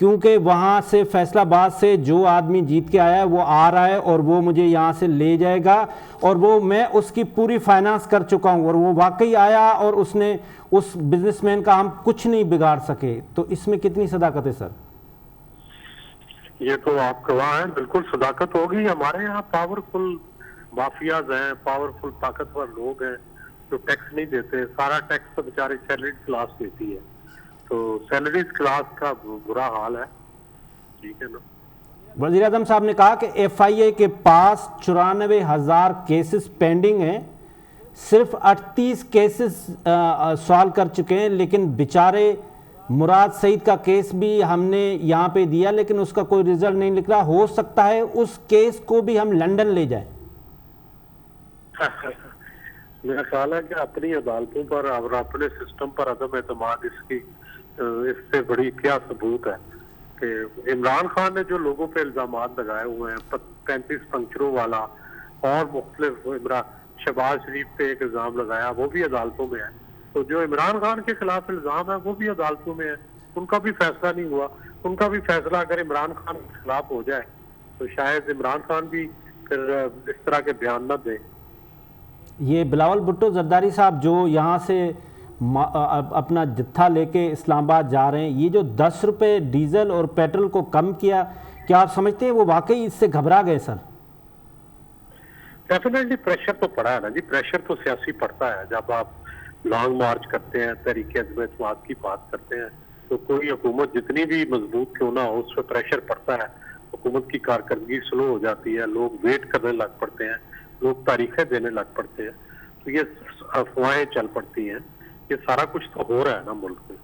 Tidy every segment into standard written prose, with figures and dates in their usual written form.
کیونکہ وہاں سے فیصل آباد سے جو آدمی جیت کے آیا ہے وہ آ رہا ہے اور وہ مجھے یہاں سے لے جائے گا اور وہ میں اس کی پوری فائنانس کر چکا ہوں اور وہ واقعی آیا اور اس نے اس بزنس مین کا ہم کچھ نہیں بگاڑ سکے، تو اس میں کتنی صداقت ہے سر؟ یہ تو آپ گواہ ہیں، بالکل صداقت ہوگی. ہمارے یہاں پاورفل مافیاز ہیں، پاورفل طاقتور لوگ ہیں جو ٹیکس نہیں دیتے. سارا ٹیکس تو بیچارے سیلریڈ کلاس دیتی ہے، تو سیلریڈ کلاس کا برا حال ہے. ٹھیک ہے نا. وزیر اعظم صاحب نے کہا کہ ایف آئی اے کے پاس 94,000 کیسز پینڈنگ ہیں، صرف 38 کیسز سوالو کر چکے ہیں، لیکن بیچارے مراد سعید کا کیس بھی ہم نے یہاں پہ دیا لیکن اس کا کوئی رزلٹ نہیں نکلا. ہو سکتا ہے اس کیس کو بھی ہم لنڈن لے جائیں. میرا خیال ہے کہ اپنی عدالتوں پر اور اپنے سسٹم پر عدم اعتماد اس سے بڑی کیا ثبوت ہے کہ عمران خان نے جو لوگوں پہ الزامات لگائے ہوئے ہیں 35 پنکچروں والا اور مختلف شہباز شریف پہ ایک الزام لگایا، وہ بھی عدالتوں میں ہے. تو جو عمران خان کے خلاف الزام ہے وہ بھی عدالتوں میں ہے، ان کا بھی فیصلہ نہیں ہوا. ان کا بھی فیصلہ اگر عمران خان کے خلاف ہو جائے تو شاید عمران خان بھی پھر اس طرح کے بیان نہ دے. یہ بلاول بھٹو زرداری صاحب جو یہاں سے اپنا جتھا لے کے اسلام آباد جا رہے ہیں، یہ جو 10 روپے ڈیزل اور پیٹرول کو کم کیا، کیا آپ سمجھتے ہیں وہ واقعی اس سے گھبرا گئے سر؟ ڈیفینیٹلی پریشر تو پڑا ہے نا جی. پریشر تو سیاسی پڑتا ہے. جب آپ لانگ مارچ کرتے ہیں، تحریک عدم اعتماد کی بات کرتے ہیں، تو کوئی حکومت جتنی بھی مضبوط کیوں نہ ہو اس پہ پریشر پڑتا ہے. حکومت کی کارکردگی سلو ہو جاتی ہے، لوگ ویٹ کرنے لگ پڑتے ہیں، لوگ تاریخیں دینے لگ پڑتے ہیں، تو یہ افواہیں چل پڑتی ہیں. یہ سارا کچھ تو ہو رہا ہے نا ملک میں.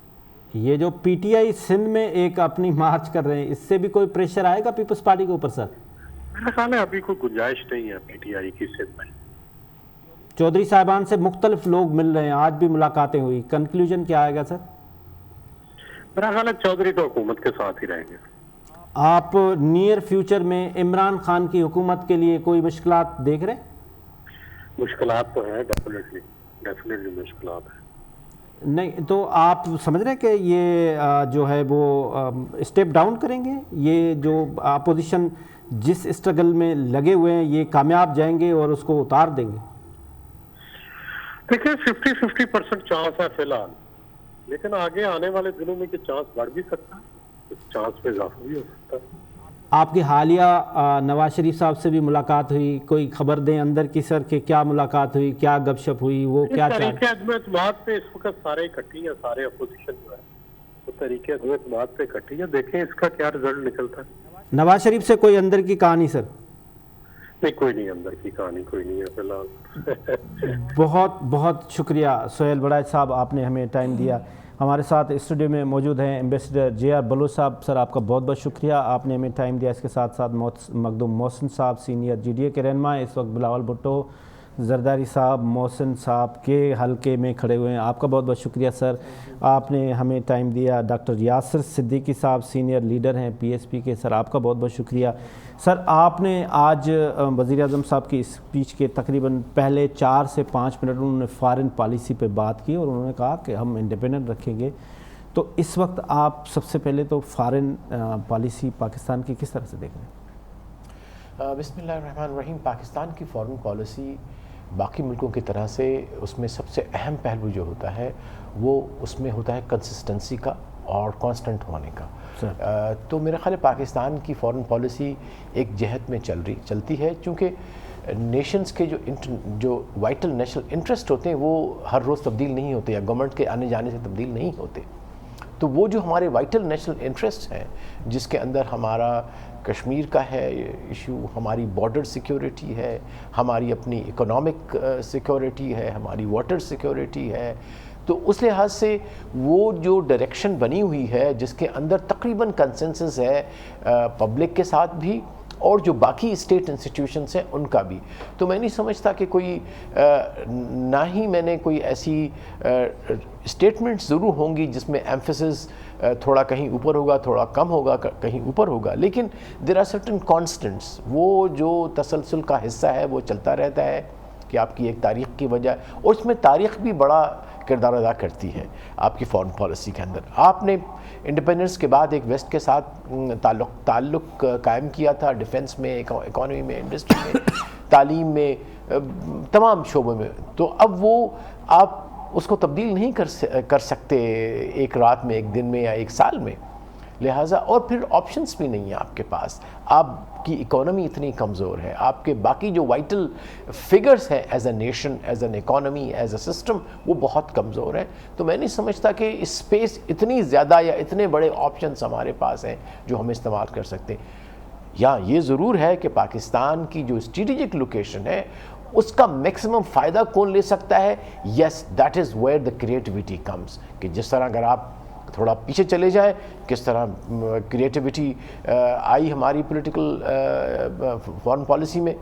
یہ جو پی ٹی آئی سندھ میں ایک اپنی مارچ کر رہے ہیں، اس سے بھی کوئی پریشر آئے گا پیپلز پارٹی کے اوپر سر؟ میرا خیال ہے ابھی کوئی گنجائش نہیں ہے پی ٹی آئی کی سندھ میں. چودھری صاحبان سے مختلف لوگ مل رہے ہیں، آج بھی ملاقاتیں ہوئی، کنکلوژن کیا آئے گا سر؟ میرا خیال ہے چودھری تو حکومت کے ساتھ ہی رہیں گے. آپ نیئر فیوچر میں عمران خان کی حکومت کے لیے کوئی مشکلات دیکھ رہے ہیں؟ مشکلات تو ہیں، ڈیفینیٹلی مشکلات ہیں. نہیں تو آپ سمجھ رہے ہیں کہ یہ جو ہے وہ اسٹیپ ڈاؤن کریں گے؟ یہ جو اپوزیشن جس اسٹرگل میں لگے ہوئے ہیں یہ کامیاب جائیں گے اور اس کو اتار دیں گے؟ دیکھیں 50-50% چانس ہے فی الحال، لیکن آگے آنے والے دنوں میں کہ چانس بڑھ بھی سکتا ہے، چانس میں اضافہ بھی ہو سکتا ہے. آپ کی حالیہ نواز شریف صاحب سے بھی ملاقات ہوئی، کوئی خبر دیں اندر کی سر کہ کیا ملاقات ہوئی، کیا گپ شپ ہوئی، وہ کیا چاہ رہے ہیں؟ تحریک عدم اعتماد پہ اس وقت سارے اکٹھی ہیں، سارے اپوزیشن جو ہے وہ تحریک عدم اعتماد پہ اکٹھی ہے. دیکھیں اس کا کیا رزلٹ نکلتا ہے. نواز شریف سے کوئی اندر کی کہانی سر؟ نہیں، کوئی نہیں، اندر کی کہانی کوئی نہیں ہے فی الحال. بہت بہت شکریہ سہیل بڑائچ صاحب، آپ نے ہمیں ٹائم دیا. ہمارے ساتھ اسٹوڈیو میں موجود ہیں ایمبیسڈر جے آر بلوچ صاحب. سر آپ کا بہت بہت شکریہ، آپ نے ہمیں ٹائم دیا. اس کے ساتھ ساتھ مخدوم محسن صاحب سینئر جی ڈی اے کے رہنما، اس وقت بلاول بھٹو زرداری صاحب محسن صاحب کے حلقے میں کھڑے ہوئے ہیں. آپ کا بہت بہت شکریہ سر، آپ نے ہمیں ٹائم دیا. ڈاکٹر یاسر صدیقی صاحب سینئر لیڈر ہیں پی ایس پی کے، سر آپ کا بہت بہت شکریہ. سر آپ نے آج وزیر اعظم صاحب کی اسپیچ کے تقریباً پہلے 4 سے 5 منٹ انہوں نے فارن پالیسی پہ بات کی اور انہوں نے کہا کہ ہم انڈیپینڈنٹ رکھیں گے. تو اس وقت آپ سب سے پہلے تو فارن پالیسی پاکستان کی کس طرح سے دیکھ رہے ہیں؟ بسم اللہ الرحمن الرحیم. پاکستان کی فارن پالیسی باقی ملکوں کی طرح سے اس میں سب سے اہم پہلو جو ہوتا ہے وہ اس میں ہوتا ہے کنسسٹنسی کا اور کانسٹنٹ ہونے کا. تو میرا خیال ہے پاکستان کی فارن پالیسی ایک جہت میں چلتی ہے، چونکہ نیشنز کے جو وائٹل نیشنل انٹرسٹ ہوتے ہیں وہ ہر روز تبدیل نہیں ہوتے یا گورنمنٹ کے آنے جانے سے تبدیل نہیں ہوتے. تو وہ جو ہمارے وائٹل نیشنل انٹرسٹ ہیں جس کے اندر ہمارا کشمیر کا ہے ایشو، ہماری بارڈر سیکیورٹی ہے، ہماری اپنی اکنامک سیکیورٹی ہے، ہماری واٹر سیکیورٹی ہے، تو اس لحاظ سے وہ جو ڈائریکشن بنی ہوئی ہے جس کے اندر تقریباً کنسنسس ہے پبلک کے ساتھ بھی اور جو باقی اسٹیٹ انسٹیٹیوشنس ہیں ان کا بھی. تو میں نہیں سمجھتا کہ کوئی نہ ہی میں نے کوئی ایسی اسٹیٹمنٹ ضرور ہوں گی جس میں ایمفیسس تھوڑا کہیں اوپر ہوگا، تھوڑا کم ہوگا، کہیں اوپر ہوگا، لیکن دیر آر سرٹن کانسٹنٹس. وہ جو تسلسل کا حصہ ہے وہ چلتا رہتا ہے کہ آپ کی ایک تاریخ کی وجہ، اور اس میں تاریخ بھی بڑا کردار ادا کرتی ہے آپ کی فارن پالیسی کے اندر. آپ نے انڈیپینڈنس کے بعد ایک ویسٹ کے ساتھ تعلق قائم کیا تھا ڈیفنس میں, اکانومی میں, انڈسٹری میں, تعلیم میں, تمام شعبوں میں. تو اب وہ آپ اس کو تبدیل نہیں کر سکتے ایک رات میں, ایک دن میں, یا ایک سال میں. لہٰذا اور پھر آپشنس بھی نہیں ہیں آپ کے پاس. آپ کی اکانومی اتنی کمزور ہے, آپ کے باقی جو وائٹل فگرز ہیں as a nation, as an economy, as a system, وہ بہت کمزور ہیں. تو میں نہیں سمجھتا کہ اسپیس اتنی زیادہ یا اتنے بڑے آپشنس ہمارے پاس ہیں جو ہم استعمال کر سکتے ہیں. یا یہ ضرور ہے کہ پاکستان کی جو اسٹریٹجک لوکیشن ہے اس کا میکسیمم فائدہ کون لے سکتا ہے. Yes, that is where the creativity comes. کہ جس طرح اگر آپ تھوڑا پیچھے چلے جائیں, کس طرح کریٹیوٹی آئی ہماری پولیٹیکل فارن پالیسی میں.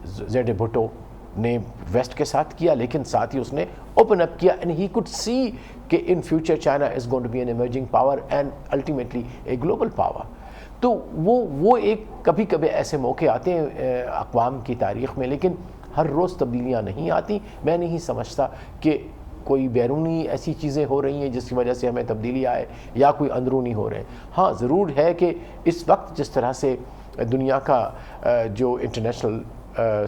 زیڈ بھٹو نے ویسٹ کے ساتھ کیا, لیکن ساتھ ہی اس نے اوپن اپ کیا, اینڈ ہی کوڈ سی کہ in future China is going to be an emerging power and ultimately a global power. تو وہ ایک کبھی کبھی ایسے موقع آتے ہیں اقوام کی تاریخ میں, لیکن ہر روز تبدیلیاں نہیں آتی. میں نہیں سمجھتا کہ کوئی بیرونی ایسی چیزیں ہو رہی ہیں جس کی وجہ سے ہمیں تبدیلی آئے, یا کوئی اندرونی ہو رہے ہیں. ہاں ضرور ہے کہ اس وقت جس طرح سے دنیا کا جو انٹرنیشنل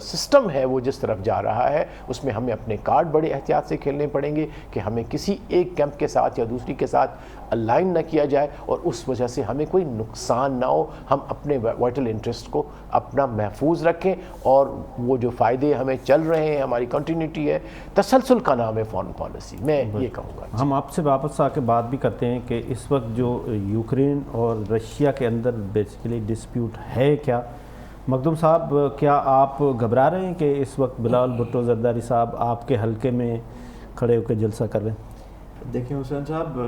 سسٹم ہے وہ جس طرف جا رہا ہے, اس میں ہمیں اپنے کارڈ بڑے احتیاط سے کھیلنے پڑیں گے کہ ہمیں کسی ایک کیمپ کے ساتھ یا دوسری کے ساتھ الائن نہ کیا جائے, اور اس وجہ سے ہمیں کوئی نقصان نہ ہو. ہم اپنے وائٹل انٹرسٹ کو اپنا محفوظ رکھیں, اور وہ جو فائدے ہمیں چل رہے ہیں, ہماری کنٹینیوٹی ہے, تسلسل کا نام ہے فارن پالیسی. میں یہ کہوں گا. ہم آپ سے واپس آ کے بات بھی کرتے ہیں کہ اس وقت جو یوکرین اور رشیا کے اندر بیسیکلی ڈسپیوٹ ہے کیا. مخدوم صاحب, کیا آپ گھبرا رہے ہیں کہ اس وقت بلاول بھٹو زرداری صاحب آپ کے حلقے میں کھڑے ہو کے جلسہ کر رہے ہیں؟ دیکھیں حسین صاحب,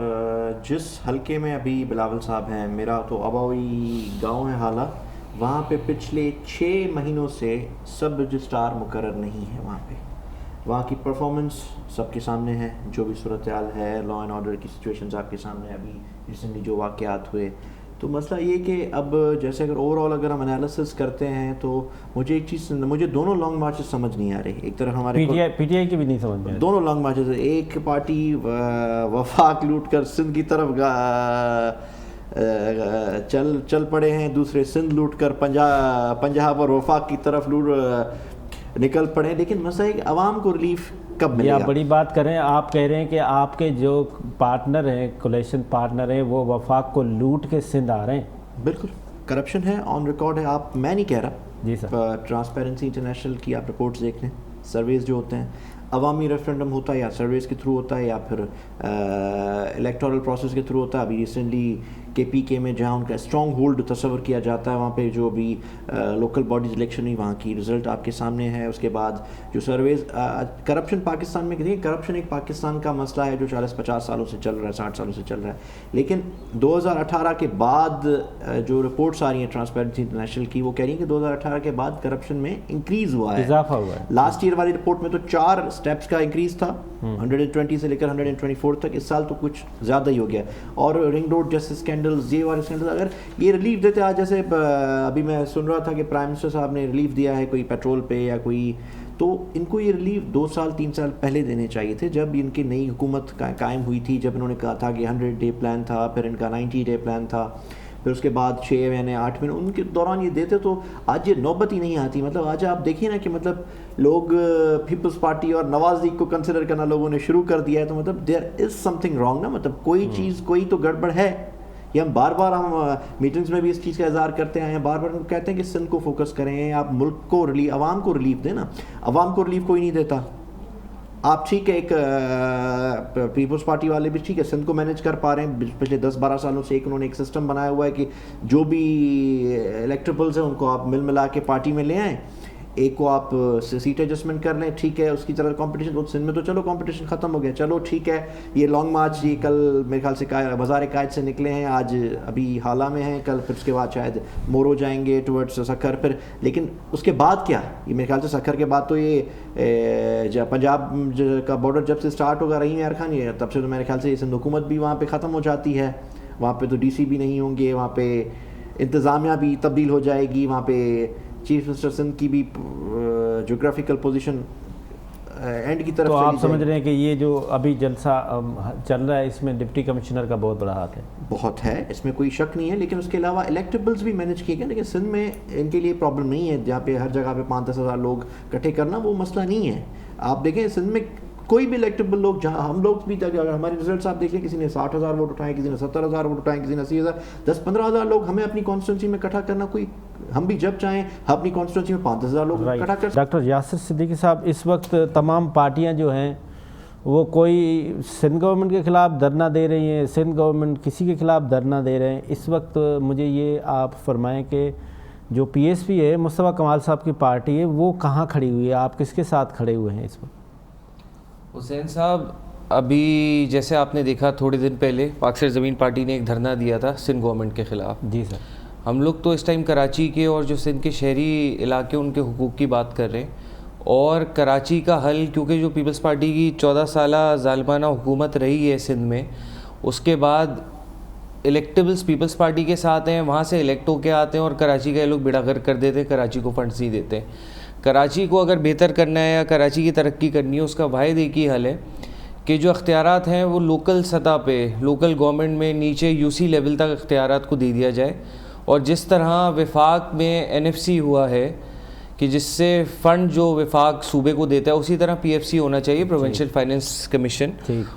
جس حلقے میں ابھی بلاول صاحب ہیں, میرا تو ابوئی گاؤں ہے حالہ, وہاں پہ پچھلے 6 مہینوں سے سب رجسٹرار مقرر نہیں ہے. وہاں کی پرفارمنس سب کے سامنے ہے, جو بھی صورتحال ہے, لا اینڈ آرڈر کی سچویشنز آپ کے سامنے ابھی ریسنٹلی جو واقعات ہوئے. تو مسئلہ یہ کہ اب جیسے اگر اوور آل اگر ہم انالیسس کرتے ہیں تو مجھے دونوں لانگ مارچز سمجھ نہیں آ رہے. ایک طرف ہمارے پی ٹی آئی کی بھی نہیں سمجھ میں, دونوں لانگ مارچز, ایک پارٹی وفاق لوٹ کر سندھ کی طرف چل پڑے ہیں, دوسرے سندھ لوٹ کر پنجاب اور وفاق کی طرف نکل پڑے. لیکن مسئلہ ہے کہ عوام کو ریلیف کب ملے گا؟ بڑی بات کریں, آپ کہہ رہے ہیں کہ آپ کے جو پارٹنر ہیں, کولیشن پارٹنر ہیں, وہ وفاق کو لوٹ کے سندھ آ رہے ہیں. بالکل کرپشن ہے, آن ریکارڈ ہے. میں نہیں کہہ رہا. جی سر, ٹرانسپیرنسی انٹرنیشنل کی آپ رپورٹس دیکھ لیں, سرویز جو ہوتے ہیں, عوامی ریفرنڈم ہوتا ہے یا سرویز کے تھرو ہوتا ہے یا پھر الیکٹورل پروسیس کے تھرو ہوتا ہے. ابھی ریسنٹلی کے پی کے میں جہاں ان کا اسٹرانگ ہولڈ تصور کیا جاتا ہے, وہاں پہ جو بھی لوکل باڈیز الیکشن ہوئی, وہاں کی رزلٹ آپ کے سامنے ہے. اس کے بعد جو سرویز, کرپشن پاکستان میں دیکھیں, کرپشن ایک پاکستان کا مسئلہ ہے جو 40-50 سالوں سے چل رہا ہے, 60 سالوں سے چل رہا ہے. لیکن 2018 کے بعد جو رپورٹس آ رہی ہیں ٹرانسپیرنسی انٹرنیشنل کی, وہ کہہ رہی ہیں کہ 2018 کے بعد کرپشن میں انکریز ہوا ہے, اضافہ ہوا ہے. لاسٹ ایئر والی رپورٹ میں تو 4 سٹیپس کا انکریز تھا, 120 سے لے کر 124 تک. اس سال تو کچھ زیادہ ہی ہو گیا. اور رنگ روڈ جیسے اسکینڈلز, یہ والے اسکینڈل, اگر یہ ریلیف دیتے, آج جیسے ابھی میں سن رہا تھا کہ پرائم منسٹر صاحب نے ریلیف دیا ہے کوئی پیٹرول پہ یا کوئی, تو ان کو یہ ریلیف 2 سال 3 سال پہلے دینے چاہیے تھے, جب ان کی نئی حکومت قائم ہوئی تھی, جب انہوں نے کہا تھا کہ 100 ڈے پلان تھا, پھر ان کا 90 ڈے پلان تھا, پھر اس کے بعد 6 مہینے 8 مہینے, ان کے دوران یہ دیتے تو آج یہ نوبت ہی نہیں آتی. مطلب آج آپ دیکھیے نا کہ مطلب لوگ پیپلز پارٹی اور نواز لیگ کو کنسیڈر کرنا لوگوں نے شروع کر دیا ہے. تو مطلب دیر از سم تھنگ رانگ نا, مطلب کوئی چیز, کوئی تو گڑبڑ ہے. یہ ہم بار بار ہم میٹنگز میں بھی اس چیز کا اظہار کرتے ہیں, بار بار ہم کہتے ہیں کہ سندھ کو فوکس کریں, آپ ملک کو عوام کو ریلیف دیں نا. عوام کو ریلیف کوئی نہیں دیتا. آپ ٹھیک ہے, ایک پیپلز پارٹی والے بھی ٹھیک ہے سندھ کو مینیج کر پا رہے ہیں پچھلے 10-12 سالوں سے. انہوں نے ایک سسٹم بنایا ہوا ہے کہ جو بھی الیکٹریبلز ہیں ان کو آپ ملا کے پارٹی میں لے آئیں, ایک کو آپ سیٹ ایڈجسٹمنٹ کر لیں, ٹھیک ہے, اس کی طرح کمپٹیشن. سندھ میں تو چلو کمپٹیشن ختم ہو گیا, چلو ٹھیک ہے. یہ لانگ مارچ یہ کل میرے خیال سے بازار قائد سے نکلے ہیں, آج ابھی حالہ میں ہیں, کل پھر اس کے بعد شاید مورو جائیں گے ٹورڈس سکھر پھر. لیکن اس کے بعد کیا, یہ میرے خیال سے سکھر کے بعد تو یہ پنجاب کا بارڈر جب سے اسٹارٹ ہوگا رحیم یار خان, یہ تب سے تو میرے خیال سے یہ سندھ حکومت بھی وہاں پہ ختم ہو جاتی ہے. وہاں پہ تو ڈی سی بھی نہیں ہوں گے, وہاں پہ انتظامیہ بھی تبدیل ہو جائے گی, وہاں پہ چیف منسٹر سندھ کی بھی جغرافیکل پوزیشن اینڈ کی طرف تو آپ چلی سمجھ جائے. رہے ہیں کہ یہ جو ابھی جلسہ چل رہا ہے اس میں ڈپٹی کمشنر کا بہت بڑا ہاتھ ہے؟ بہت ہے, اس میں کوئی شک نہیں ہے, لیکن اس کے علاوہ الیکٹیبلز بھی مینیج کیے گئے. لیکن سندھ میں ان کے لیے پرابلم نہیں ہے, جہاں پہ ہر جگہ پہ 5-10 ہزار لوگ اکٹھے کرنا وہ مسئلہ نہیں ہے. آپ دیکھیں سندھ میں کوئی بھی الیکٹیبل لوگ, جہاں ہم لوگ بھی اگر ہمارے ریزلٹس آپ دیکھ لیں, کسی نے 60,000 ووٹ اٹھائے, کسی نے 70,000 ووٹ اٹھائے, کسی نے 80,000, 10-15,000 لوگ ہمیں اپنی کانسٹیٹوئنسی میں اکٹھا کرنا, کوئی ہم بھی جب چاہیں ہم اپنی کانسٹیٹوئنسی میں 5,000 لوگ اکٹھا کر. ڈاکٹر یاسر صدیقی صاحب, اس وقت تمام پارٹیاں جو ہیں وہ کوئی سندھ گورنمنٹ کے خلاف دھرنا دے رہی ہیں, سندھ گورنمنٹ کسی کے خلاف دھرنا دے رہے ہیں. اس وقت مجھے یہ آپ فرمائیں کہ جو پی ایس پی ہے, مصطفیٰ کمال صاحب کی پارٹی ہے, وہ کہاں کھڑی ہوئی ہے, آپ کس کے ساتھ کھڑے ہوئے ہیں اس وقت؟ حسین صاحب, ابھی جیسے آپ نے دیکھا تھوڑے دن پہلے پاک سرزمین پارٹی نے ایک دھرنا دیا تھا سندھ گورنمنٹ کے خلاف. جی سر. ہم لوگ تو اس ٹائم کراچی کے اور جو سندھ کے شہری علاقے ان کے حقوق کی بات کر رہے ہیں, اور کراچی کا حل, کیونکہ جو پیپلز پارٹی کی 14 سالہ ظالمانہ حکومت رہی ہے سندھ میں, اس کے بعد الیکٹیبلز پیپلز پارٹی کے ساتھ ہیں, وہاں سے الیکٹ ہو کے آتے ہیں اور کراچی کا یہ لوگ بیڑا غرق کر دیتے ہیں, کراچی کو فنڈز نہیں دیتے. کراچی کو اگر بہتر کرنا ہے یا کراچی کی ترقی کرنی ہے, اس کا واحد ایک ہی حل ہے کہ جو اختیارات ہیں وہ لوکل سطح پہ, لوکل گورنمنٹ میں نیچے یو سی لیول تک اختیارات کو دے دیا جائے. اور جس طرح وفاق میں این ایف سی ہوا ہے کہ جس سے فنڈ جو وفاق صوبے کو دیتا ہے, اسی طرح پی ایف سی ہونا چاہیے, پروونشل فائنینس کمیشن.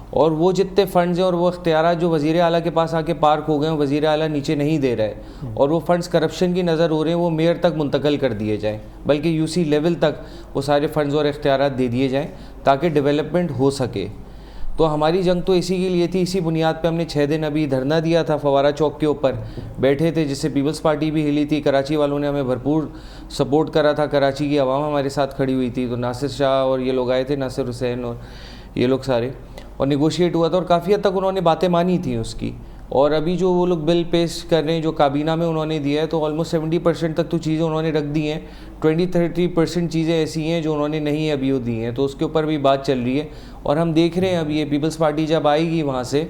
اور وہ جتنے فنڈز ہیں اور وہ اختیارات جو وزیر اعلیٰ کے پاس آ کے پارک ہو گئے ہیں, وزیر اعلیٰ نیچے نہیں دے رہا ہے, اور وہ فنڈز کرپشن کی نظر ہو رہے ہیں, وہ میئر تک منتقل کر دیے جائیں, بلکہ یو سی لیول تک وہ سارے فنڈز اور اختیارات دے دیے جائیں تاکہ ڈیولپمنٹ ہو سکے. تو ہماری جنگ تو اسی کے لیے تھی. اسی بنیاد پہ ہم نے 6 دن ابھی دھرنا دیا تھا, فوارہ چوک کے اوپر بیٹھے تھے, جس سے پیپلز پارٹی بھی ہلی تھی, کراچی والوں نے ہمیں بھرپور سپورٹ کرا تھا, کراچی کی عوام ہمارے ساتھ کھڑی ہوئی تھی. تو ناصر شاہ اور یہ لوگ آئے تھے, ناصر حسین اور یہ لوگ سارے, اور نیگوشیٹ ہوا تھا, اور کافی حد تک انہوں نے باتیں مانی تھیں اس کی. اور ابھی جو وہ لوگ بل پیش کر رہے ہیں جو کابینہ میں انہوں نے دیا ہے, تو آلموسٹ 70% تک تو چیزیں انہوں نے رکھ دی ہیں, 20-30% چیزیں ایسی ہیں جو انہوں نے نہیں ابھی وہ دی ہیں, تو اس کے اوپر بھی بات چل رہی ہے. اور ہم دیکھ رہے ہیں ابھی یہ پیپلز پارٹی جب آئے گی وہاں سے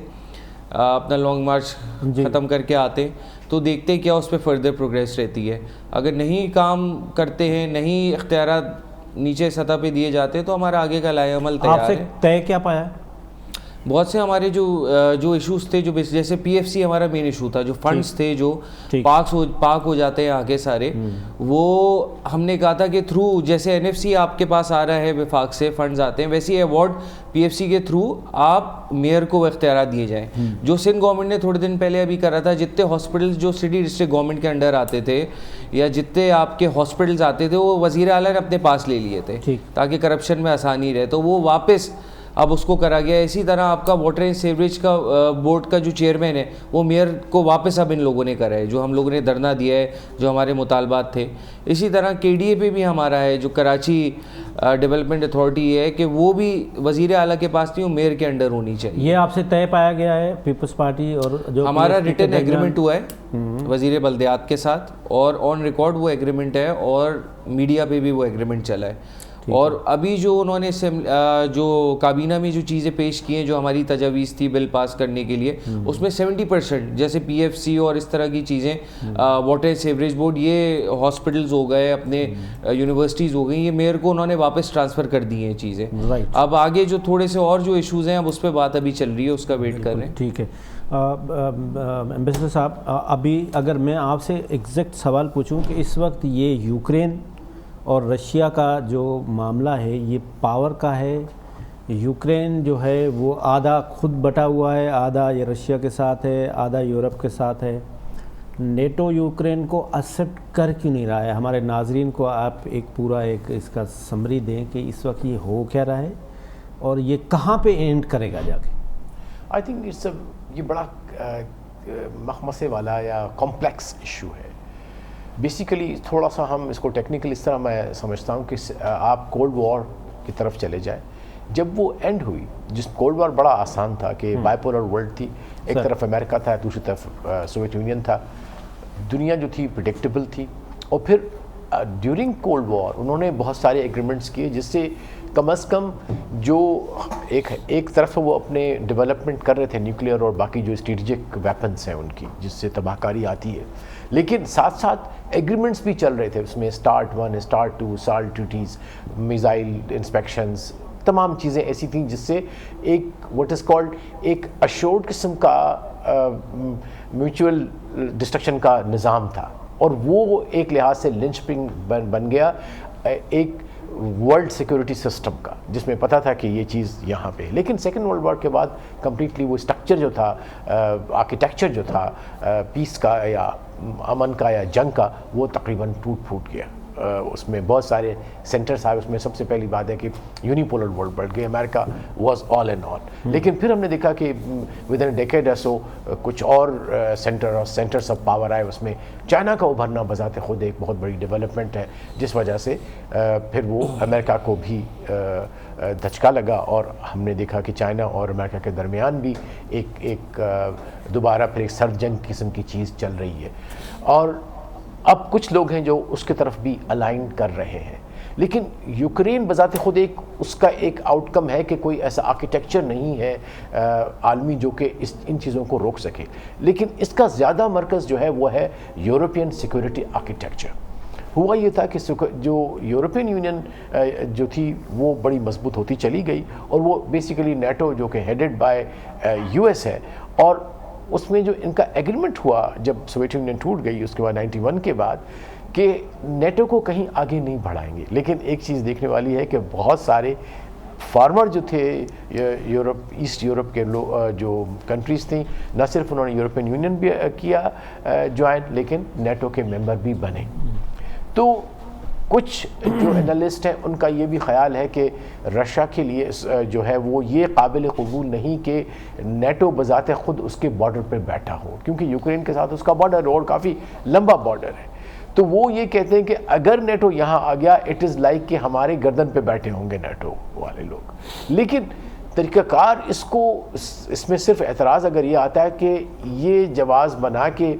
اپنا لانگ مارچ ختم کر کے آتے, تو دیکھتے ہیں کیا اس پہ فردر پروگریس رہتی ہے. اگر نہیں کام کرتے ہیں, نہیں اختیارات نیچے سطح پہ دیے جاتے, تو ہمارا آگے کا لائحہ عمل تیار ہے. آپ سے طے کیا پایا ہے؟ بہت سے ہمارے جو ایشوز تھے, جو جیسے پی ایف سی ہمارا مین ایشو تھا, جو فنڈز تھے جو پاک ہو جاتے ہیں آگے سارے, وہ ہم نے کہا تھا کہ تھرو جیسے این ایف سی آپ کے پاس آ رہا ہے, وفاق سے فنڈز آتے ہیں, ویسے ہی ایوارڈ پی ایف سی کے تھرو آپ میئر کو اختیارات دیے جائیں. جو سندھ گورنمنٹ نے تھوڑے دن پہلے ابھی کرا تھا, جتنے ہاسپٹلز جو سٹی ڈسٹرکٹ گورنمنٹ کے انڈر آتے تھے یا جتنے آپ کے ہاسپٹلز آتے تھے, وہ وزیر اعلیٰ نے اپنے پاس لے لیے تھے تاکہ کرپشن میں آسانی رہے, تو وہ واپس اب اس کو کرا گیا. اسی طرح آپ کا واٹر اینڈ سیوریج کا بورڈ کا جو چیئرمین ہے, وہ میئر کو واپس اب ان لوگوں نے کرا ہے, جو ہم لوگوں نے دھرنا دیا ہے, جو ہمارے مطالبات تھے. اسی طرح کے ڈی اے پہ بھی ہمارا ہے, جو کراچی ڈیولپمنٹ اتھارٹی ہے, کہ وہ بھی وزیر اعلیٰ کے پاس نہیں, وہ میئر کے انڈر ہونی چاہیے. یہ آپ سے طے پایا گیا ہے پیپلز پارٹی اور جو ہمارا ریٹن ایگریمنٹ ہوا ہے وزیر بلدیات کے ساتھ, اور آن ریکارڈ وہ ایگریمنٹ ہے, اور میڈیا پہ بھی وہ ایگریمنٹ چلا ہے. اور ابھی جو انہوں نے جو کابینہ میں جو چیزیں پیش کی ہیں, جو ہماری تجاویز تھی بل پاس کرنے کے لیے, اس میں 70% جیسے پی ایف سی اور اس طرح کی چیزیں, واٹر اینڈ سیوریج بورڈ, یہ ہاسپٹلز ہو گئے, اپنے یونیورسٹیز ہو گئی, یہ میئر کو انہوں نے واپس ٹرانسفر کر دی ہیں چیزیں. اب آگے جو تھوڑے سے اور جو ایشوز ہیں, اب اس پہ بات ابھی چل رہی ہے, اس کا ویٹ کر رہے ہیں. ٹھیک ہے. ایمبیسڈر صاحب, ابھی اگر میں آپ سے ایگزیکٹ سوال پوچھوں کہ اس وقت یہ یوکرین اور رشیا کا جو معاملہ ہے, یہ پاور کا ہے. یوکرین جو ہے وہ آدھا خود بٹا ہوا ہے, آدھا یہ رشیا کے ساتھ ہے, آدھا یورپ کے ساتھ ہے. نیٹو یوکرین کو ایکسیپٹ کر کیوں نہیں رہا ہے؟ ہمارے ناظرین کو آپ ایک پورا ایک اس کا سمری دیں کہ اس وقت یہ ہو کیا رہا ہے اور یہ کہاں پہ اینڈ کرے گا جا کے. آئی تھنک یہ بڑا مخمصے والا یا کمپلیکس ایشو ہے. بیسیکلی تھوڑا سا ہم اس کو ٹیکنیکل اس طرح میں سمجھتا ہوں کہ آپ کولڈ وار کی طرف چلے جائیں. جب وہ اینڈ ہوئی, جس کولڈ وار بڑا آسان تھا کہ بائی پولر ورلڈ تھی, ایک طرف امریکہ تھا, دوسری طرف سوویت یونین تھا, دنیا جو تھی پریڈکٹیبل تھی. اور پھر ڈیورنگ کولڈ وار انہوں نے بہت سارے ایگریمنٹس کیے, جس سے کم از کم جو ایک طرف وہ اپنے ڈیولپمنٹ کر رہے تھے نیوکلیئر اور باقی جو اسٹریٹجک ویپنس ہیں ان کی, جس سے تباہ کاری آتی ہے, لیکن ساتھ ساتھ ایگریمنٹس بھی چل رہے تھے اس میں, START 1, START 2, SALT duties, missile inspections, تمام چیزیں ایسی تھیں جس سے ایک واٹ از کالڈ ایک اشورڈ قسم کا میوچول ڈسٹرکشن کا نظام تھا، اور وہ ایک لحاظ سے لنچ پن بن گیا ایک ورلڈ سیکورٹی سسٹم کا، جس میں پتہ تھا کہ یہ چیز یہاں پہ. لیکن سیکنڈ ورلڈ وار کے بعد کمپلیٹلی وہ اسٹرکچر جو تھا، آرکیٹیکچر جو تھا پیس کا یا امن کا یا جنگ کا، وہ تقریباً ٹوٹ پھوٹ گیا. اس میں بہت سارے سینٹرز آئے. اس میں سب سے پہلی بات ہے کہ یونیپولر ورلڈ بڑھ گئی، امریکہ واز آل اینڈ آل. لیکن پھر ہم نے دیکھا کہ ود ان ڈیکیڈ یا سو کچھ اور سینٹرز آف پاور آئے. اس میں چائنا کا ابھرنا بذات خود ایک بہت بڑی ڈیولپمنٹ ہے، جس وجہ سے پھر وہ امریکہ کو بھی دھچکا لگا، اور ہم نے دیکھا کہ چائنا اور امریکہ کے درمیان بھی ایک دوبارہ پھر ایک سرد جنگ قسم کی چیز چل رہی ہے. اور اب کچھ لوگ ہیں جو اس کی طرف بھی الائن کر رہے ہیں. لیکن یوکرین بذات خود اس کا ایک آؤٹ کم ہے کہ کوئی ایسا آرکیٹیکچر نہیں ہے عالمی جو کہ ان چیزوں کو روک سکے. لیکن اس کا زیادہ مرکز جو ہے وہ ہے یورپین سیکورٹی آرکیٹیکچر. ہوا یہ تھا کہ جو یورپین یونین جو تھی وہ بڑی مضبوط ہوتی چلی گئی، اور وہ بیسیکلی نیٹو جو کہ ہیڈڈ بائی یو ایس ہے، اور اس میں جو ان کا ایگریمنٹ ہوا جب سوویت یونین ٹوٹ گئی اس کے بعد 91 کے بعد، کہ نیٹو کو کہیں آگے نہیں بڑھائیں گے. لیکن ایک چیز دیکھنے والی ہے کہ بہت سارے فارمر جو تھے یورپ ایسٹ یورپ کے جو کنٹریز تھیں، نہ صرف انہوں نے یورپین یونین بھی کیا جوائن، لیکن نیٹو کے ممبر بھی بنے. تو کچھ جو انالسٹ ہیں ان کا یہ بھی خیال ہے کہ رشیا کے لیے جو ہے وہ یہ قابل قبول نہیں کہ نیٹو بذات خود اس کے بارڈر پہ بیٹھا ہو، کیونکہ یوکرین کے ساتھ اس کا بارڈر اور کافی لمبا بارڈر ہے. تو وہ یہ کہتے ہیں کہ اگر نیٹو یہاں آ گیا اٹ از لائک کہ ہمارے گردن پہ بیٹھے ہوں گے نیٹو والے لوگ. لیکن طریقہ کار اس میں صرف اعتراض اگر یہ آتا ہے کہ یہ جواز بنا کہ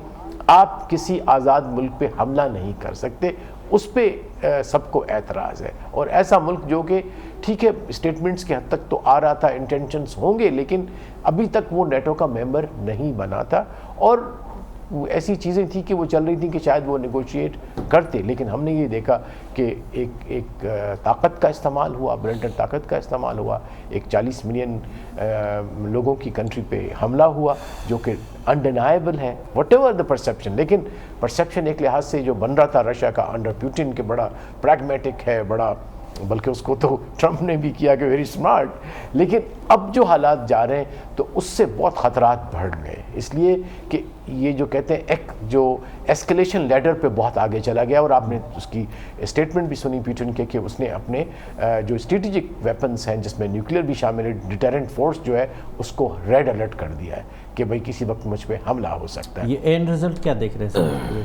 آپ کسی آزاد ملک پہ حملہ نہیں کر سکتے، اس پہ سب کو اعتراض ہے. اور ایسا ملک جو کہ ٹھیک ہے اسٹیٹمنٹس کے حد تک تو آ رہا تھا، انٹینشنز ہوں گے، لیکن ابھی تک وہ نیٹو کا ممبر نہیں بنا تھا. اور ایسی چیزیں تھیں کہ وہ چل رہی تھیں کہ شاید وہ نیگوشیٹ کرتے. لیکن ہم نے یہ دیکھا کہ ایک طاقت کا استعمال ہوا، برنٹن طاقت کا استعمال ہوا، ایک 40 ملین لوگوں کی کنٹری پہ حملہ ہوا، جو کہ انڈینائبل ہے وٹ ایور دا پرسیپشن. لیکن پرسیپشن ایک لحاظ سے جو بن رہا تھا رشیا کا انڈر پیوٹن کے بڑا پریگمیٹک ہے، بڑا، بلکہ اس کو تو ٹرمپ نے بھی کیا کہ ویری سمارٹ. لیکن اب جو حالات جا رہے ہیں تو اس سے بہت خطرات بڑھ گئے، اس لیے کہ یہ جو کہتے ہیں ایک جو ایسکلیشن لیڈر پہ بہت آگے چلا گیا. اور آپ نے اس کی اسٹیٹمنٹ بھی سنی پیوٹن کے کہ اس نے اپنے جو اسٹریٹجک ویپنز ہیں جس میں نیوکلیئر بھی شامل ہے، ڈیٹرنٹ فورس جو ہے اس کو ریڈ الرٹ کر دیا ہے کہ بھئی کسی وقت مجھ پہ حملہ ہو سکتا ہے. یہ اینڈ رزلٹ کیا دیکھ رہے ہیں؟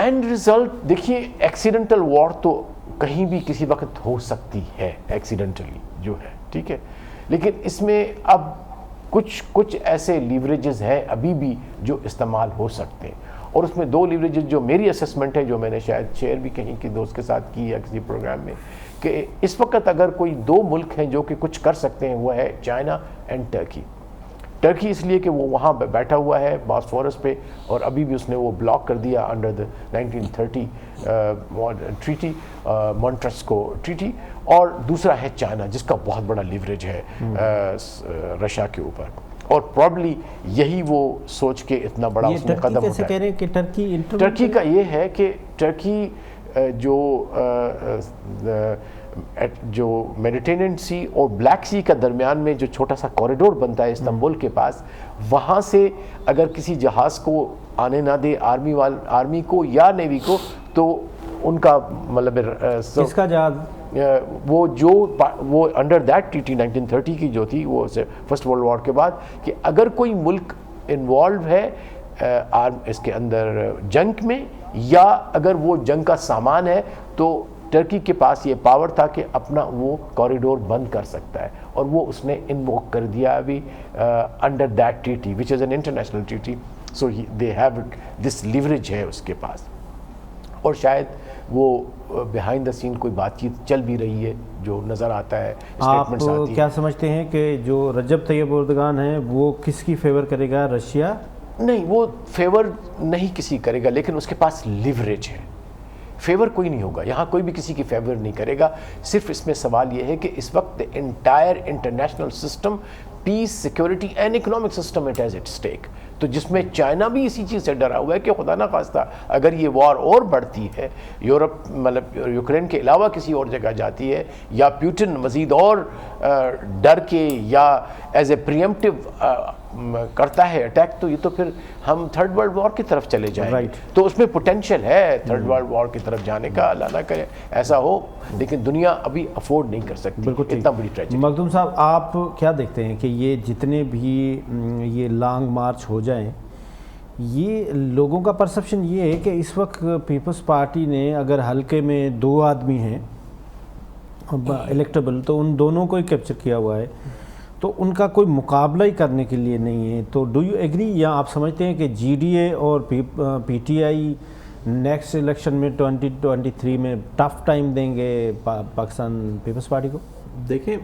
اینڈ رزلٹ دیکھیے، ایکسیڈنٹل وار تو کہیں بھی کسی وقت ہو سکتی ہے ایکسیڈنٹلی جو ہے، ٹھیک ہے. لیکن اس میں اب کچھ ایسے لیوریجز ہیں ابھی بھی جو استعمال ہو سکتے ہیں. اور اس میں 2 لیوریجز جو میری اسسمنٹ ہے، جو میں نے شاید شیئر بھی کہیں کہ دوست کے ساتھ کی یا کسی پروگرام میں، کہ اس وقت اگر کوئی 2 ملک ہیں جو کہ کچھ کر سکتے ہیں، وہ ہے چائنا اینڈ ٹرکی. ٹرکی اس لیے کہ وہ وہاں بیٹھا ہوا ہے باسفورس پہ، اور ابھی بھی اس نے وہ بلاک کر دیا انڈر دا 1930 ٹریٹی، مونٹرسکو ٹریٹی. اور دوسرا ہے چائنا جس کا بہت بڑا لیوریج ہے رشیا کے اوپر، اور پرابلی یہی وہ سوچ کے اتنا بڑا اس نے قدم اٹھایا. ٹرکی کا یہ ہے کہ ٹرکی جو میڈیٹرینین سی اور بلیک سی کا درمیان میں جو چھوٹا سا کوریڈور بنتا ہے استنبول کے پاس، وہاں سے اگر کسی جہاز کو آنے نہ دے آرمی کو یا نیوی کو، تو ان کا مطلب کس کا جہاز، وہ انڈر دیٹ ٹریٹی 1930 کی جو تھی، وہ فرسٹ ورلڈ وار کے بعد، کہ اگر کوئی ملک انوالو ہے اس کے اندر جنگ میں، یا اگر وہ جنگ کا سامان ہے، تو ٹرکی کے پاس یہ پاور تھا کہ اپنا وہ کوریڈور بند کر سکتا ہے. اور وہ اس نے انووک کر دیا ابھی under that treaty which is an international treaty. So they have this leverage ہے اس کے پاس. اور شاید وہ بیہائنڈ دا سین کوئی بات چیت چل بھی رہی ہے جو نظر آتا ہے. آپ کیا سمجھتے ہیں کہ جو رجب طیب اردگان ہیں وہ کس کی فیور کرے گا؟ رشیا؟ نہیں، وہ فیور نہیں کسی کرے گا، لیکن اس کے پاس لیوریج ہے. فیور کوئی نہیں ہوگا یہاں, کوئی بھی کسی کی فیور نہیں کرے گا. صرف اس میں سوال یہ ہے کہ اس وقت entire international system, peace, security and economic system it has at stake, تو جس میں چائنا بھی اسی چیز سے ڈرا ہوا ہے کہ خدا نہ خواستہ اگر یہ وار اور بڑھتی ہے, یورپ مطلب یوکرین کے علاوہ کسی اور جگہ جاتی ہے, یا پیوٹن مزید اور ڈر کے یا ایز اے پریمپٹیو کرتا ہے اٹیک, تو یہ تو پھر ہم تھرڈ ورلڈ وار کی طرف چلے جائیں گے. تو اس میں پوٹینشیل ہے تھرڈ ورلڈ وار کی طرف جانے کا, اللہ نہ کرے ایسا ہو, لیکن دنیا ابھی افورڈ نہیں کر سکتی اتنا بڑی ٹریجڈی. مخدوم صاحب, آپ کیا دیکھتے ہیں کہ یہ جتنے بھی یہ لانگ مارچ ہو جائیں, یہ لوگوں کا پرسپشن یہ ہے کہ اس وقت پیپلز پارٹی نے اگر حلقے میں 2 آدمی ہیں الیکٹیبل, تو ان دونوں کو ہی کیپچر کیا ہوا ہے, تو ان کا کوئی مقابلہ ہی کرنے کے لیے نہیں ہے. تو ڈو یو ایگری, یا آپ سمجھتے ہیں کہ جی ڈی اے اور P T I next election میں 2023 میں ٹف ٹائم دیں گے پاکستان پیپلز پارٹی کو؟ دیکھیں